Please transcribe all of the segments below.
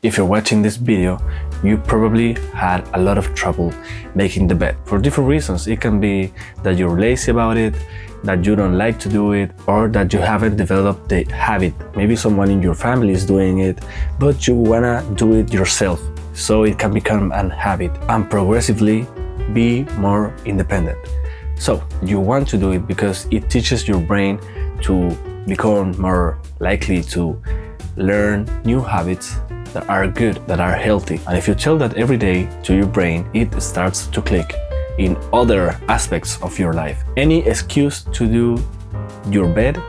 If you're watching this video, you probably had a lot of trouble making the bed for different reasons. It can be that you're lazy about it, that you don't like to do it, or that you haven't developed the habit. Maybe someone in your family is doing it, but you wanna do it yourself, so it can become a habit and progressively be more independent. So you want to do it because it teaches your brain to become more likely to learn new habits that are good, that are healthy. And if you tell that every day to your brain, it starts to click in other aspects of your life. Any excuse to do your bed,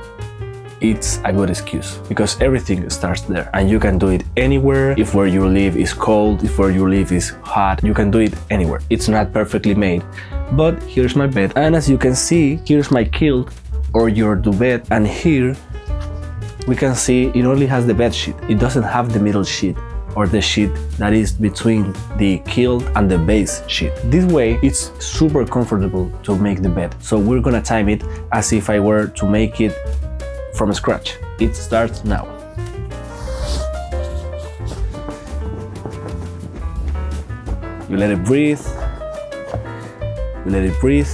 it's a good excuse because everything starts there and you can do it anywhere. If where you live is cold, if where you live is hot, you can do it anywhere. It's not perfectly made, but here's my bed. And as you can see, here's my quilt or your duvet, and here we can see it only has the bed sheet. It doesn't have the middle sheet or the sheet that is between the quilt and the base sheet. This way, it's super comfortable to make the bed. So we're gonna time it as if I were to make it from scratch. It starts now. You let it breathe. You let it breathe.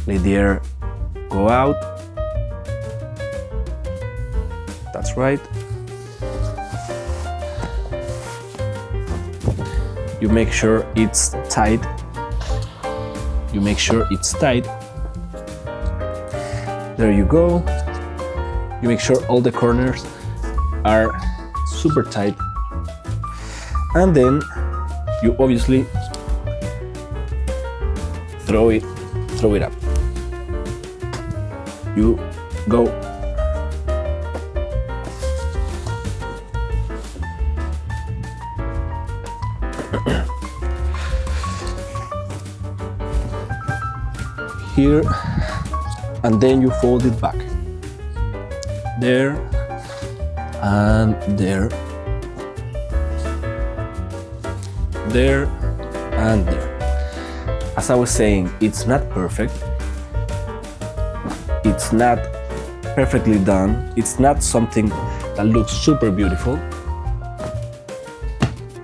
Let the air go out. That's right. You make sure it's tight. You make sure it's tight. There you go. You make sure all the corners are super tight. And then you obviously throw it up. You go here, and then you fold it back. There and there. There and there. As I was saying, it's not perfect. It's not perfectly done. It's not something that looks super beautiful,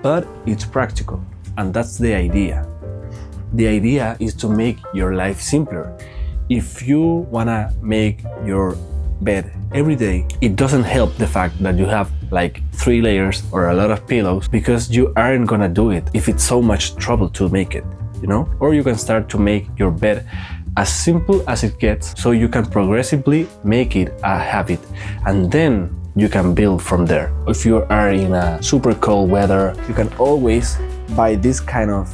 but it's practical, and that's the idea. The idea is to make your life simpler. If you wanna make your bed every day, it doesn't help the fact that you have like 3 layers or a lot of pillows, because you aren't gonna do it if it's so much trouble to make it, you know? Or you can start to make your bed as simple as it gets, so you can progressively make it a habit, and then you can build from there. If you are in a super cold weather, you can always buy this kind of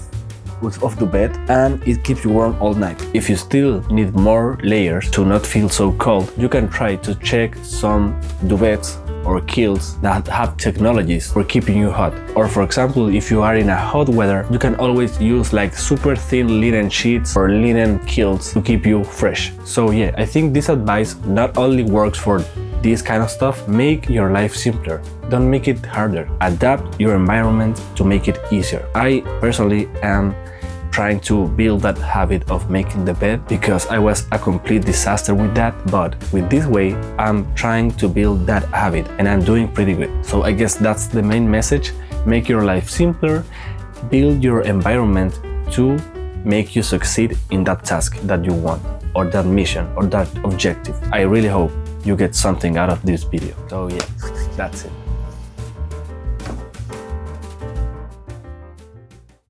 the bed, and it keeps you warm all night. If you still need more layers to not feel so cold, you can try to check some duvets or quilts that have technologies for keeping you hot. Or for example, if you are in a hot weather, you can always use like super thin linen sheets or linen quilts to keep you fresh. So yeah, I think this advice not only works for this kind of stuff. Make your life simpler. Don't make it harder. Adapt your environment to make it easier. I personally am trying to build that habit of making the bed because I was a complete disaster with that, but with this way I'm trying to build that habit and I'm doing pretty good. So I guess that's the main message. Make your life simpler, build your environment to make you succeed in that task that you want, or that mission, or that objective. I really hope you get something out of this video. So yeah, that's it.